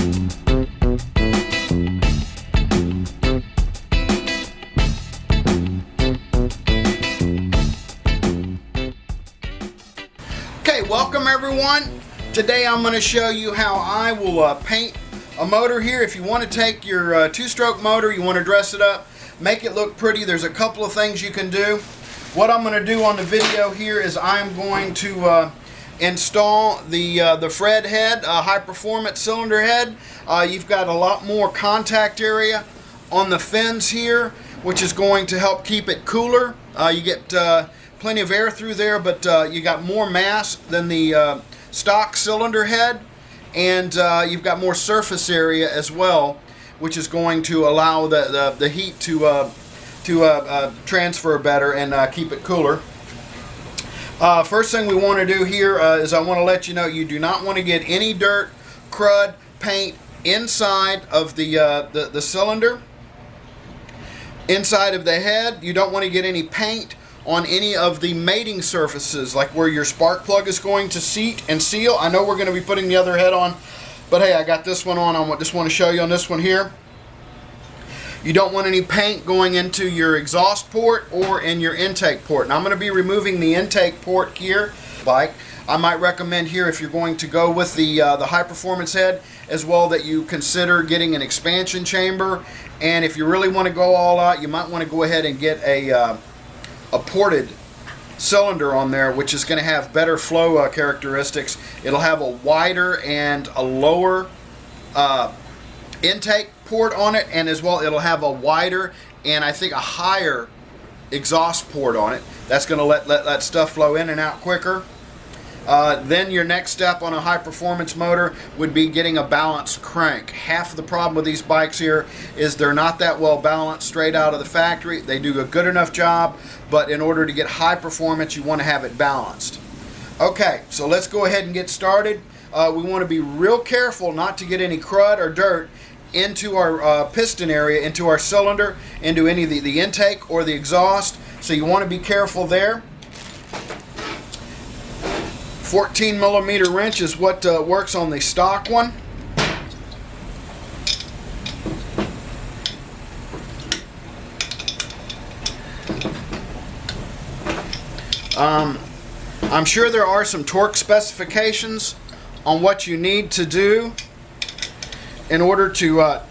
Okay, welcome everyone. Today I'm going to show you how I will paint a motor here. If you want to take your two-stroke motor, you want to dress it up, make it look pretty, there's a couple of things you can do. What I'm going to do on the video here is I'm going to install the Fred head, high-performance cylinder head. You've got a lot more contact area on the fins here, which is going to help keep it cooler. You get plenty of air through there, but you got more mass than the stock cylinder head, and you've got more surface area as well, which is going to allow the heat to transfer better and keep it cooler. First thing we want to do here is I want to let you know you do not want to get any dirt, crud, paint inside of the cylinder, inside of the head. You don't want to get any paint on any of the mating surfaces, like where your spark plug is going to seat and seal. I know we're going to be putting the other head on, but hey, I got this one on. I just want to show you on this one here. You don't want any paint going into your exhaust port or in your intake port. Now I'm going to be removing the intake port here. Bike. I might recommend here, if you're going to go with the high performance head as well, that you consider getting an expansion chamber. And if you really want to go all out, you might want to go ahead and get a ported cylinder on there, which is going to have better flow characteristics. It'll have a wider and a lower intake port on it, and as well it'll have a wider and I think a higher exhaust port on it. That's going to let that stuff flow in and out quicker. Then your next step on a high performance motor would be getting a balanced crank. Half of the problem with these bikes here is they're not that well balanced straight out of the factory. They do a good enough job, but in order to get high performance you want to have it balanced. Okay, so let's go ahead and get started. We want to be real careful not to get any crud or dirt into our piston area, into our cylinder, into any of the intake or the exhaust, so you want to be careful there. 14 millimeter wrench is what works on the stock one. I'm sure there are some torque specifications on what you need to do in order to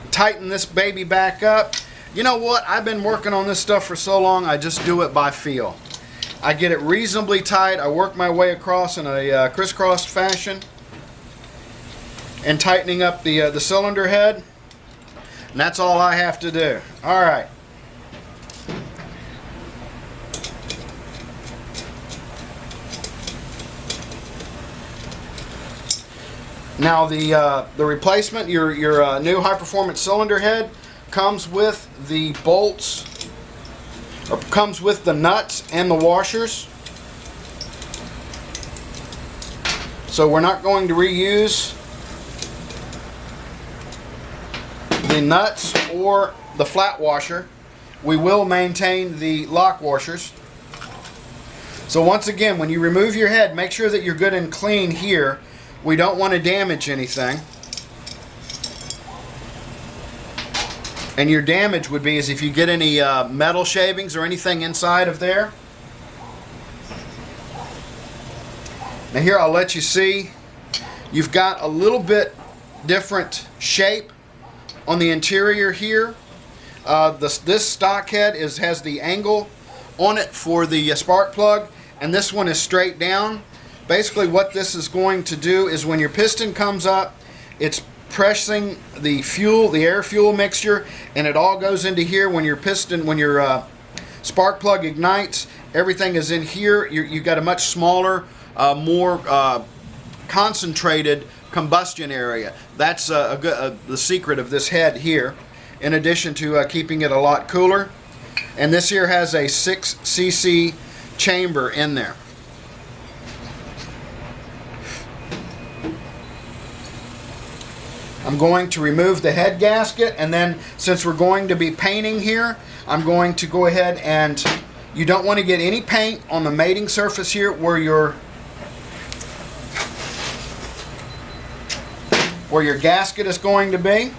tighten this baby back up. You know what? I've been working on this stuff for so long, I just do it by feel. I get it reasonably tight. I work my way across in a crisscross fashion and tightening up the cylinder head, and that's all I have to do. All right. Now the replacement, your new high performance cylinder head comes with the bolts, or comes with the nuts and the washers. So we're not going to reuse the nuts or the flat washer. We will maintain the lock washers. So once again, when you remove your head, make sure that you're good and clean here. We don't want to damage anything. And your damage would be is if you get any metal shavings or anything inside of there. Now here I'll let you see, you've got a little bit different shape on the interior here. This stock head has the angle on it for the spark plug, and this one is straight down. Basically what this is going to do is when your piston comes up, it's pressing the fuel, the air fuel mixture, and it all goes into here. When your piston, when your spark plug ignites, everything is in here. You've got a much smaller, more concentrated combustion area. That's the secret of this head here, in addition to keeping it a lot cooler. And this here has a 6 cc chamber in there. I'm going to remove the head gasket, and then since we're going to be painting here, I'm going to go ahead and, you don't want to get any paint on the mating surface here where your where your gasket is going to be.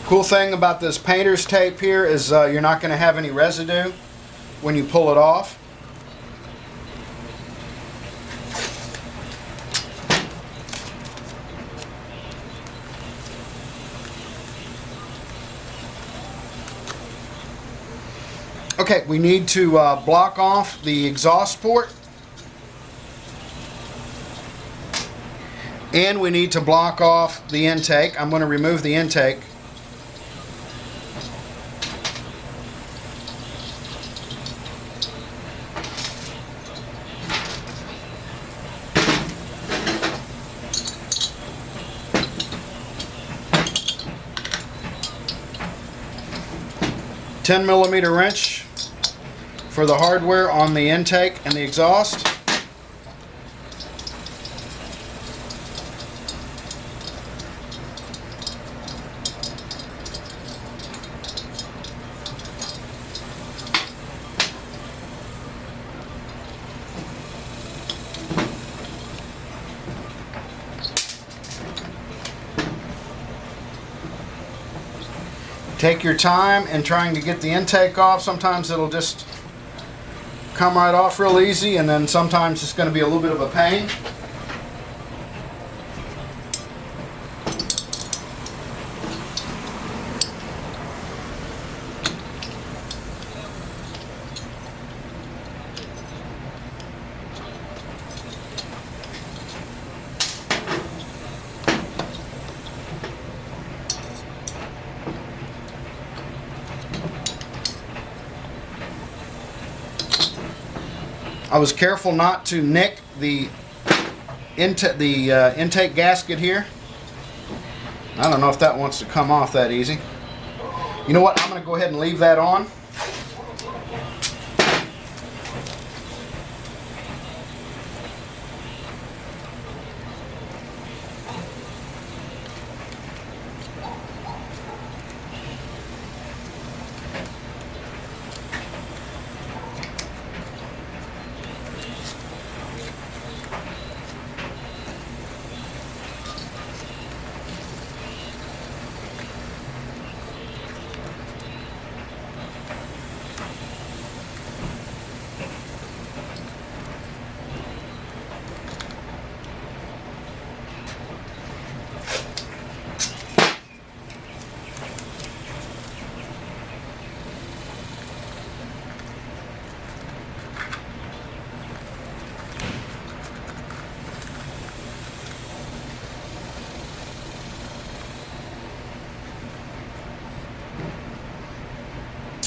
Cool thing about this painter's tape here is you're not going to have any residue when you pull it off. Okay, we need to block off the exhaust port, and we need to block off the intake. I'm going to remove the intake. $10mm wrench for the hardware on the intake and the exhaust. Take your time in trying to get the intake off. Sometimes it'll just come right off real easy, and then sometimes it's going to be a little bit of a pain. I was careful not to nick the intake gasket here. I don't know if that wants to come off that easy. You know what? I'm going to go ahead and leave that on.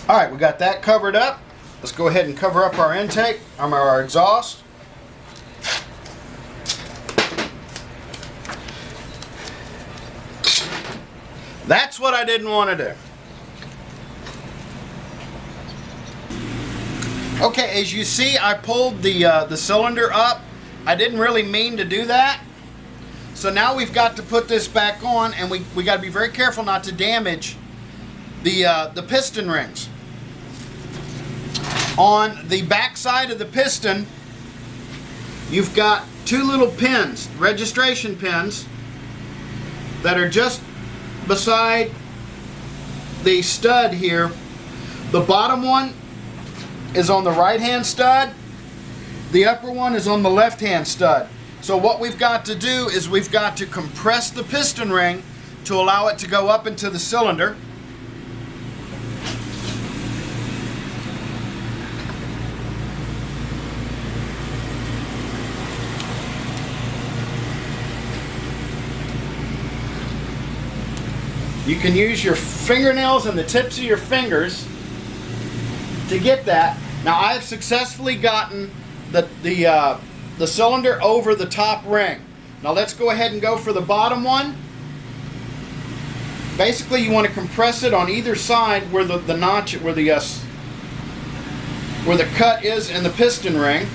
Alright, we got that covered up. Let's go ahead and cover up our intake, our exhaust. That's what I didn't want to do. Okay, as you see, I pulled the cylinder up. I didn't really mean to do that. So now we've got to put this back on, and we got to be very careful not to damage the piston rings. On the back side of the piston, you've got two little pins, registration pins, that are just beside the stud here. The bottom one is on the right hand stud. The upper one is on the left hand stud. So what we've got to do is we've got to compress the piston ring to allow it to go up into the cylinder. You can use your fingernails and the tips of your fingers to get that. Now, I've successfully gotten the the cylinder over the top ring. Now let's go ahead and go for the bottom one. Basically, you want to compress it on either side where the notch, where the cut is in the piston ring.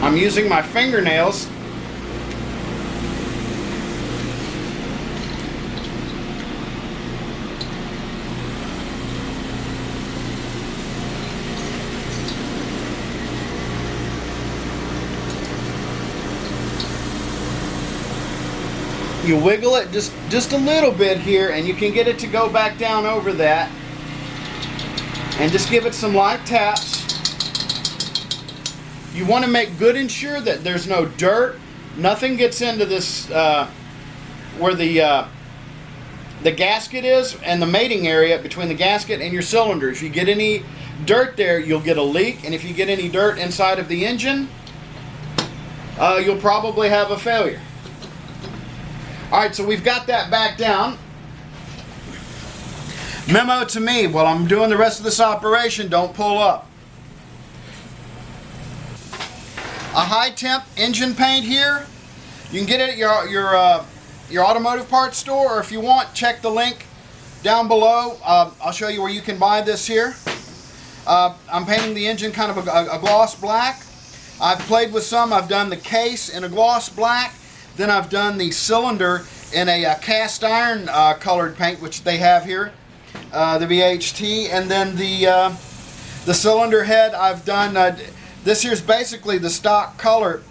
I'm using my fingernails. You wiggle it just a little bit here, and you can get it to go back down over that. And just give it some light taps. You want to make good and sure that there's no dirt, nothing gets into this where the gasket is and the mating area between the gasket and your cylinder. If you get any dirt there, you'll get a leak, and if you get any dirt inside of the engine, you'll probably have a failure. Alright, so we've got that back down. Memo to me, while I'm doing the rest of this operation, don't pull up. A high temp engine paint here. You can get it at your automotive parts store, or if you want, check the link down below. I'll show you where you can buy this here. I'm painting the engine kind of a gloss black. I've played with some. I've done the case in a gloss black. Then I've done the cylinder in a cast iron colored paint, which they have here, the VHT, and then the cylinder head I've done. This here's basically the stock color.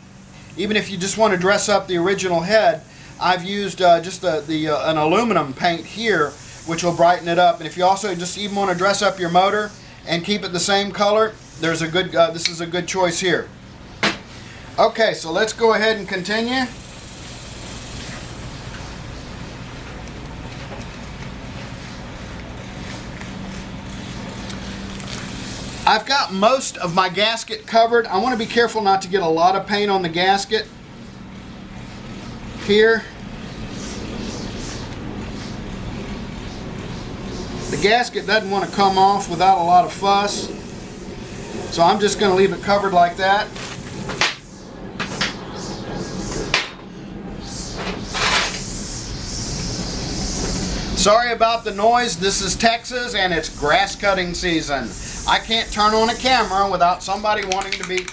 Even if you just want to dress up the original head, I've used just an aluminum paint here, which will brighten it up. And if you also just even want to dress up your motor and keep it the same color, there's a good. This is a good choice here. Okay, so let's go ahead and continue. I've got most of my gasket covered. I want to be careful not to get a lot of paint on the gasket here. The gasket doesn't want to come off without a lot of fuss, so I'm just going to leave it covered like that. Sorry about the noise. This is Texas and it's grass cutting season. I can't turn on a camera without somebody wanting to be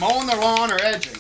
mowing their lawn or edging.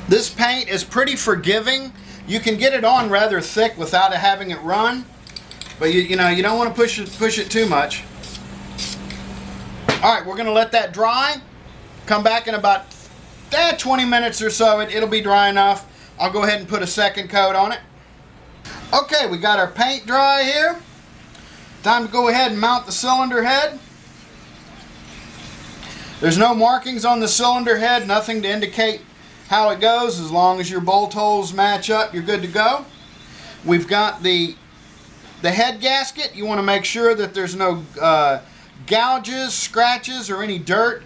This paint is pretty forgiving. You can get it on rather thick without having it run, but you know you don't want to push it too much. All right, we're going to let that dry. Come back in about 20 minutes or so. It'll be dry enough. I'll go ahead and put a second coat on it. Okay, we got our paint dry here. Time to go ahead and mount the cylinder head. There's no markings on the cylinder head, nothing to indicate how it goes. As long as your bolt holes match up, you're good to go. We've got the head gasket. You want to make sure that there's no gouges, scratches, or any dirt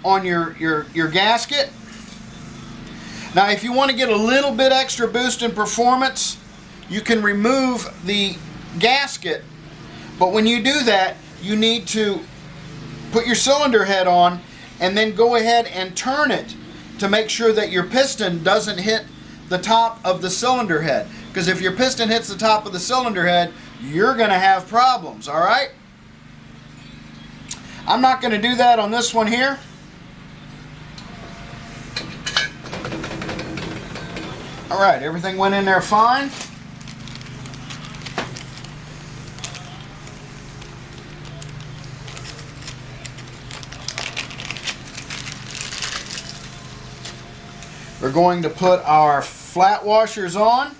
on your gasket. Now, if you want to get a little bit extra boost in performance, you can remove the gasket, but when you do that, you need to put your cylinder head on and then go ahead and turn it to make sure that your piston doesn't hit the top of the cylinder head. Because if your piston hits the top of the cylinder head, you're going to have problems, all right? I'm not going to do that on this one here. All right, everything went in there fine. We're going to put our flat washers on.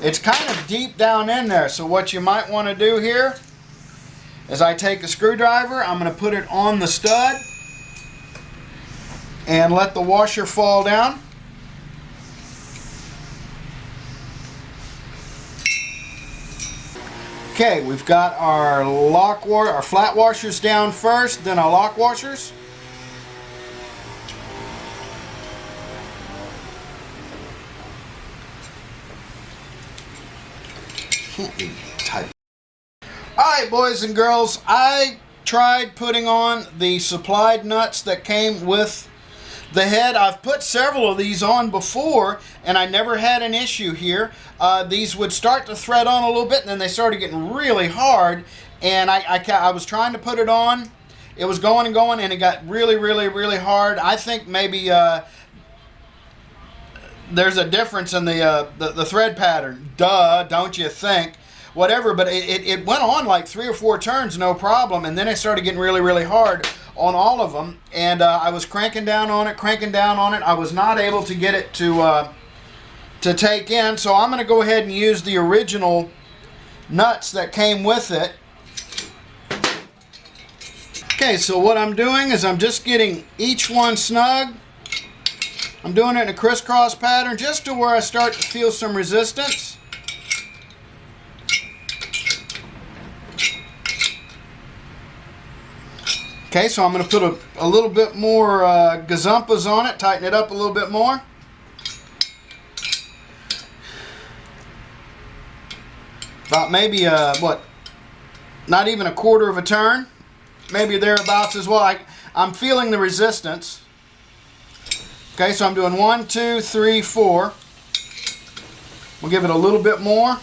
It's kind of deep down in there, so what you might want to do here is I take a screwdriver, I'm going to put it on the stud and let the washer fall down. Okay, we've got our flat washers down first, then our lock washers. Can't be tight. Alright, boys and girls, I tried putting on the supplied nuts that came with the head. I've put several of these on before and I never had an issue here. These would start to thread on a little bit and then they started getting really hard, and I was trying to put it on. It was going and going and it got really hard. I think maybe there's a difference in the thread pattern. Duh, don't you think? Whatever, but it went on like 3 or 4 turns, no problem, and then it started getting really hard on all of them, and I was cranking down on it. I was not able to get it to take in, so I'm going to go ahead and use the original nuts that came with it. Okay, so what I'm doing is I'm just getting each one snug. I'm doing it in a crisscross pattern just to where I start to feel some resistance. Okay, so I'm going to put a little bit more gazumpas on it, tighten it up a little bit more. About maybe, not even a quarter of a turn. Maybe thereabouts as well. I'm feeling the resistance. Okay, so I'm doing 1, 2, 3, 4. We'll give it a little bit more.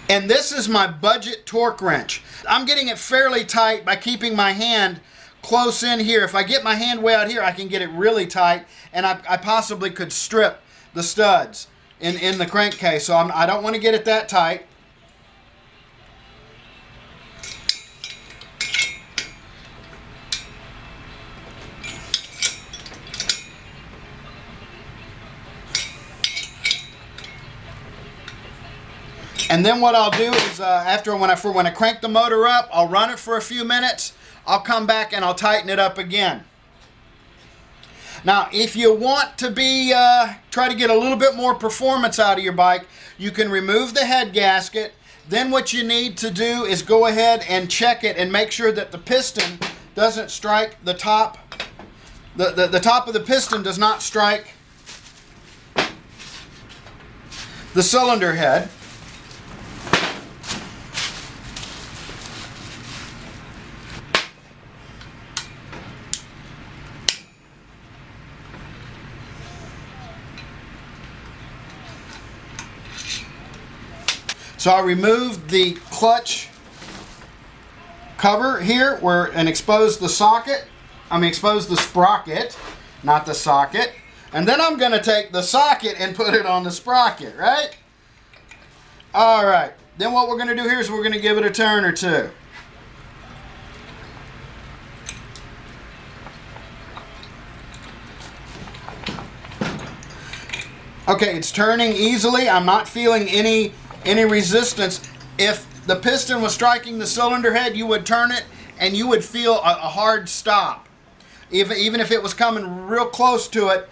And this is my budget torque wrench. I'm getting it fairly tight by keeping my hand close in here. If I get my hand way out here, I can get it really tight, and I possibly could strip the studs in the crankcase. So I don't want to get it that tight. And then what I'll do is when I crank the motor up, I'll run it for a few minutes. I'll come back and I'll tighten it up again. Now, if you want to try to get a little bit more performance out of your bike, you can remove the head gasket. Then what you need to do is go ahead and check it and make sure that the piston doesn't strike the top. The top of the piston does not strike the cylinder head. So I removed the clutch cover here and exposed the socket. Exposed the sprocket, not the socket. And then I'm going to take the socket and put it on the sprocket, right? All right. Then what we're going to do here is we're going to give it a turn or two. Okay, it's turning easily. I'm not feeling any resistance. If the piston was striking the cylinder head, you would turn it and you would feel a hard stop. Even if it was coming real close to it,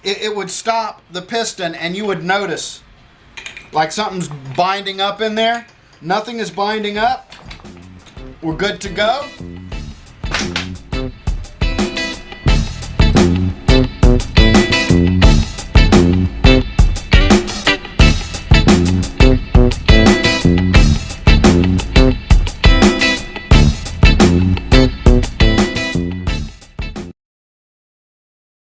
it would stop the piston and you would notice like something's binding up in there. Nothing is binding up. We're good to go.